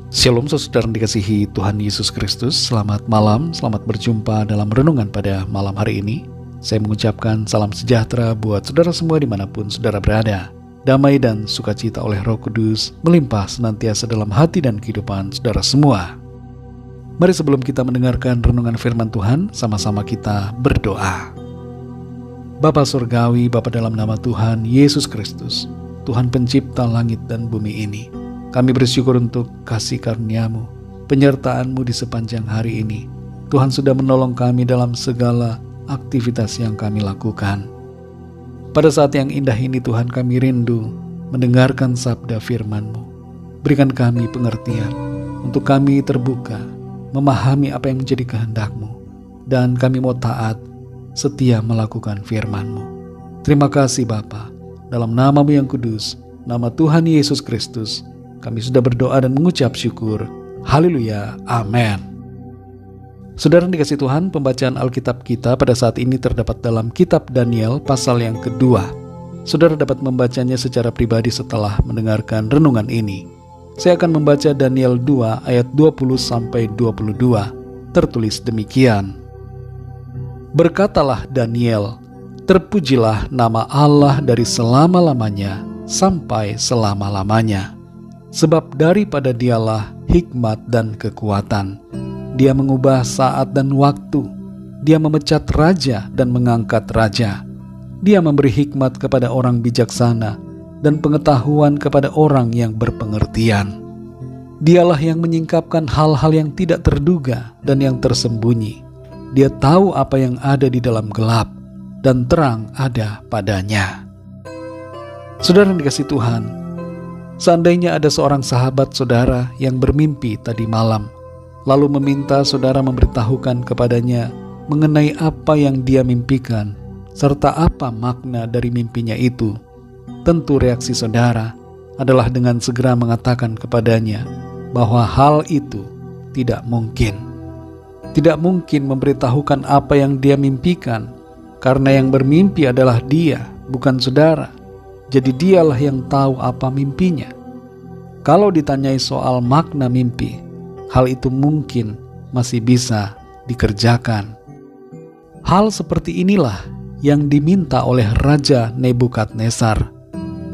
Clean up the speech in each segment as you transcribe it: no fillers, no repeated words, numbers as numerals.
Shalom saudara yang dikasihi Tuhan Yesus Kristus. Selamat malam, selamat berjumpa dalam renungan pada malam hari ini. Saya mengucapkan salam sejahtera buat saudara semua dimanapun saudara berada. Damai dan sukacita oleh Roh Kudus melimpah senantiasa dalam hati dan kehidupan saudara semua. Mari sebelum kita mendengarkan renungan firman Tuhan, sama-sama kita berdoa. Bapa Surgawi, Bapa dalam nama Tuhan Yesus Kristus, Tuhan pencipta langit dan bumi ini, kami bersyukur untuk kasih karunia-Mu, penyertaan-Mu di sepanjang hari ini. Tuhan sudah menolong kami dalam segala aktivitas yang kami lakukan. Pada saat yang indah ini Tuhan, kami rindu mendengarkan sabda firman-Mu. Berikan kami pengertian untuk kami terbuka, memahami apa yang menjadi kehendak-Mu, dan kami mau taat, setia melakukan firman-Mu. Terima kasih Bapa, dalam nama-Mu yang kudus, nama Tuhan Yesus Kristus, kami sudah berdoa dan mengucap syukur. Haleluya, amin. Saudara yang dikasihi Tuhan, pembacaan Alkitab kita pada saat ini terdapat dalam kitab Daniel pasal yang kedua. Saudara dapat membacanya secara pribadi setelah mendengarkan renungan ini. Saya akan membaca Daniel 2 ayat 20-22. Tertulis demikian. Berkatalah Daniel, terpujilah nama Allah dari selama-lamanya sampai selama-lamanya. Sebab daripada Dialah hikmat dan kekuatan. Dia mengubah saat dan waktu. Dia memecat raja dan mengangkat raja. Dia memberi hikmat kepada orang bijaksana dan pengetahuan kepada orang yang berpengertian. Dialah yang menyingkapkan hal-hal yang tidak terduga dan yang tersembunyi. Dia tahu apa yang ada di dalam gelap, dan terang ada padanya. Saudara yang dikasihi Tuhan, seandainya ada seorang sahabat saudara yang bermimpi tadi malam, lalu meminta saudara memberitahukan kepadanya mengenai apa yang dia mimpikan, serta apa makna dari mimpinya itu, tentu reaksi saudara adalah dengan segera mengatakan kepadanya bahwa hal itu tidak mungkin. Tidak mungkin memberitahukan apa yang dia mimpikan, karena yang bermimpi adalah dia, bukan saudara. Jadi dialah yang tahu apa mimpinya. Kalau ditanyai soal makna mimpi, hal itu mungkin masih bisa dikerjakan. Hal seperti inilah yang diminta oleh Raja Nebukadnezar.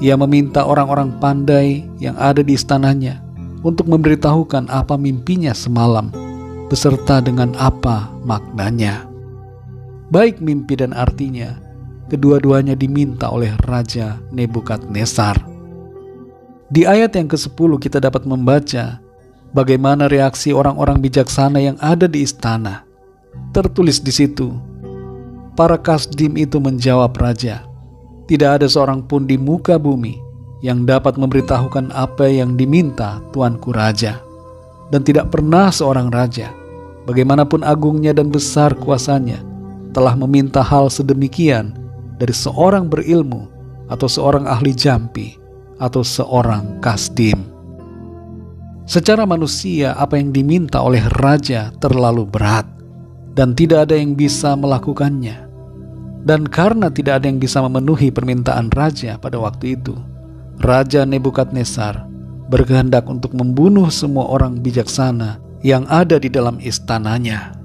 Ia meminta orang-orang pandai yang ada di istananya untuk memberitahukan apa mimpinya semalam, beserta dengan apa maknanya. Baik mimpi dan artinya, kedua-duanya diminta oleh Raja Nebukadnezar. Di ayat yang ke-10 kita dapat membaca bagaimana reaksi orang-orang bijaksana yang ada di istana. Tertulis di situ, para kasdim itu menjawab raja, tidak ada seorang pun di muka bumi yang dapat memberitahukan apa yang diminta tuanku raja. Dan tidak pernah seorang raja, bagaimanapun agungnya dan besar kuasanya, telah meminta hal sedemikian dari seorang berilmu atau seorang ahli jampi atau seorang kasdim. Secara manusia, apa yang diminta oleh raja terlalu berat dan tidak ada yang bisa melakukannya. Dan karena tidak ada yang bisa memenuhi permintaan raja pada waktu itu, Raja Nebukadnezar berkehendak untuk membunuh semua orang bijaksana yang ada di dalam istananya.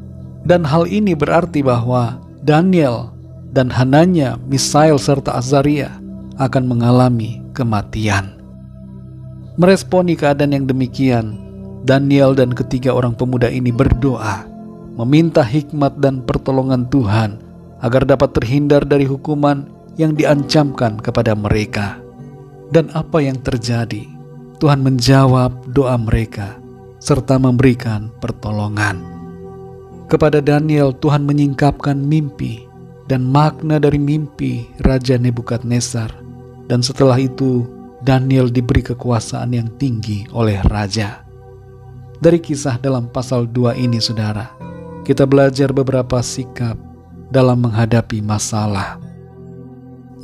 Dan hal ini berarti bahwa Daniel dan Hananya, Misael serta Azaria akan mengalami kematian. Meresponi keadaan yang demikian, Daniel dan ketiga orang pemuda ini berdoa, meminta hikmat dan pertolongan Tuhan agar dapat terhindar dari hukuman yang diancamkan kepada mereka. Dan apa yang terjadi? Tuhan menjawab doa mereka serta memberikan pertolongan. Kepada Daniel, Tuhan menyingkapkan mimpi dan makna dari mimpi Raja Nebukadnezar. Dan setelah itu, Daniel diberi kekuasaan yang tinggi oleh raja. Dari kisah dalam pasal 2 ini, saudara, kita belajar beberapa sikap dalam menghadapi masalah.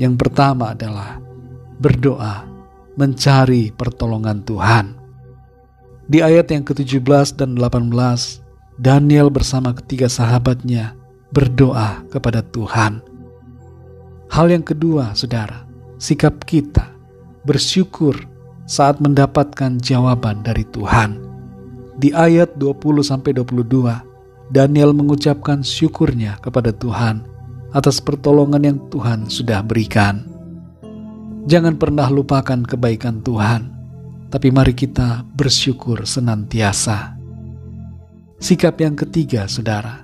Yang pertama adalah berdoa, mencari pertolongan Tuhan. Di ayat yang ke-17 dan 18, Daniel bersama ketiga sahabatnya berdoa kepada Tuhan. Hal yang kedua, saudara, sikap kita bersyukur saat mendapatkan jawaban dari Tuhan. Di ayat 20-22, Daniel mengucapkan syukurnya kepada Tuhan atas pertolongan yang Tuhan sudah berikan. Jangan pernah lupakan kebaikan Tuhan, tapi mari kita bersyukur senantiasa. Sikap yang ketiga, saudara,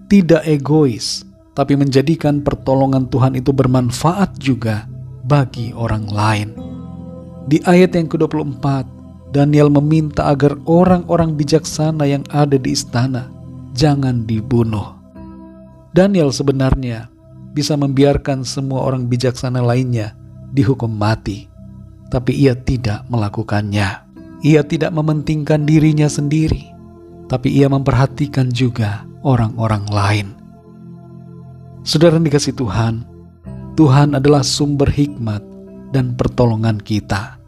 tidak egois, tapi menjadikan pertolongan Tuhan itu bermanfaat juga bagi orang lain. Di ayat yang ke-24, Daniel meminta agar orang-orang bijaksana yang ada di istana jangan dibunuh. Daniel sebenarnya bisa membiarkan semua orang bijaksana lainnya dihukum mati, tapi ia tidak melakukannya. Ia tidak mementingkan dirinya sendiri, tapi ia memperhatikan juga orang-orang lain. Saudara dikasih Tuhan, Tuhan adalah sumber hikmat dan pertolongan kita.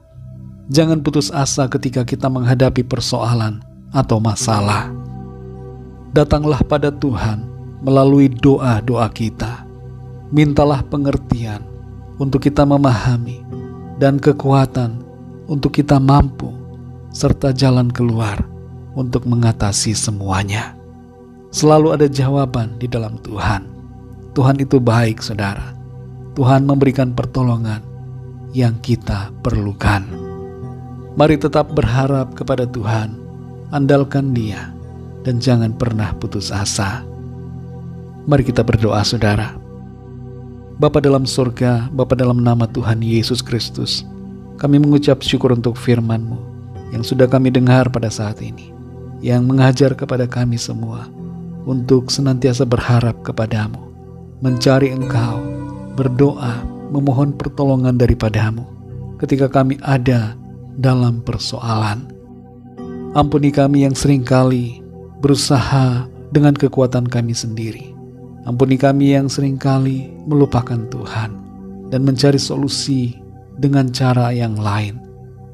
Jangan putus asa ketika kita menghadapi persoalan atau masalah. Datanglah pada Tuhan melalui doa-doa kita. Mintalah pengertian untuk kita memahami dan kekuatan untuk kita mampu, serta jalan keluar untuk mengatasi semuanya. Selalu ada jawaban di dalam Tuhan. Tuhan itu baik, saudara. Tuhan memberikan pertolongan yang kita perlukan. Mari tetap berharap kepada Tuhan, andalkan Dia, dan jangan pernah putus asa. Mari kita berdoa, saudara. Bapa dalam surga, Bapa dalam nama Tuhan Yesus Kristus, kami mengucap syukur untuk firman-Mu yang sudah kami dengar pada saat ini, yang mengajar kepada kami semua untuk senantiasa berharap kepadamu, mencari Engkau, berdoa, memohon pertolongan daripada-Mu ketika kami ada dalam persoalan. Ampuni kami yang seringkali berusaha dengan kekuatan kami sendiri. Ampuni kami yang seringkali melupakan Tuhan dan mencari solusi dengan cara yang lain.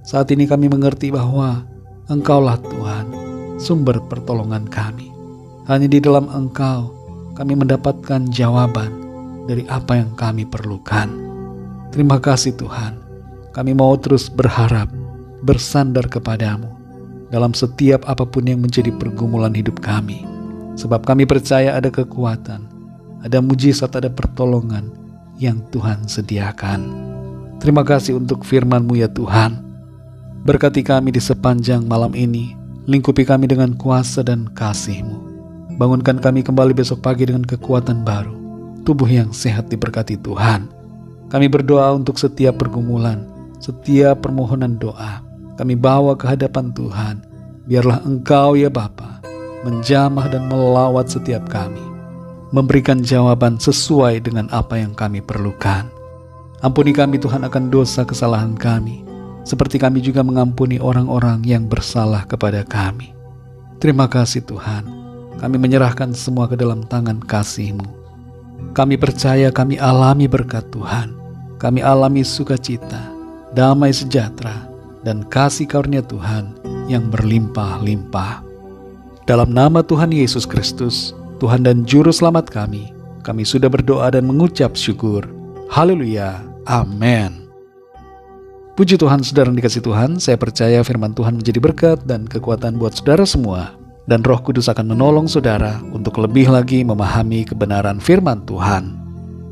Saat ini kami mengerti bahwa Engkaulah Tuhan, sumber pertolongan kami. Hanya di dalam Engkau kami mendapatkan jawaban dari apa yang kami perlukan. Terima kasih Tuhan. Kami mau terus berharap, bersandar kepadamu dalam setiap apapun yang menjadi pergumulan hidup kami. Sebab kami percaya ada kekuatan, ada mujizat, ada pertolongan yang Tuhan sediakan. Terima kasih untuk firman-Mu ya Tuhan. Berkati kami di sepanjang malam ini, lingkupi kami dengan kuasa dan kasih-Mu. Bangunkan kami kembali besok pagi dengan kekuatan baru, tubuh yang sehat diberkati Tuhan. Kami berdoa untuk setiap pergumulan, setiap permohonan doa, kami bawa ke hadapan Tuhan. Biarlah Engkau ya Bapa menjamah dan melawat setiap kami, memberikan jawaban sesuai dengan apa yang kami perlukan. Ampuni kami Tuhan akan dosa kesalahan kami, seperti kami juga mengampuni orang-orang yang bersalah kepada kami. Terima kasih Tuhan, kami menyerahkan semua ke dalam tangan kasih-Mu. Kami percaya kami alami berkat Tuhan, kami alami sukacita, damai sejahtera, dan kasih karunia Tuhan yang berlimpah-limpah. Dalam nama Tuhan Yesus Kristus, Tuhan dan Juru Selamat kami sudah berdoa dan mengucap syukur. Haleluya, amin. Puji Tuhan, saudara yang dikasih Tuhan, saya percaya firman Tuhan menjadi berkat dan kekuatan buat saudara semua. Dan Roh Kudus akan menolong saudara untuk lebih lagi memahami kebenaran firman Tuhan.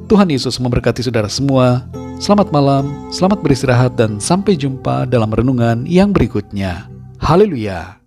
Tuhan Yesus memberkati saudara semua. Selamat malam, selamat beristirahat, dan sampai jumpa dalam renungan yang berikutnya. Haleluya.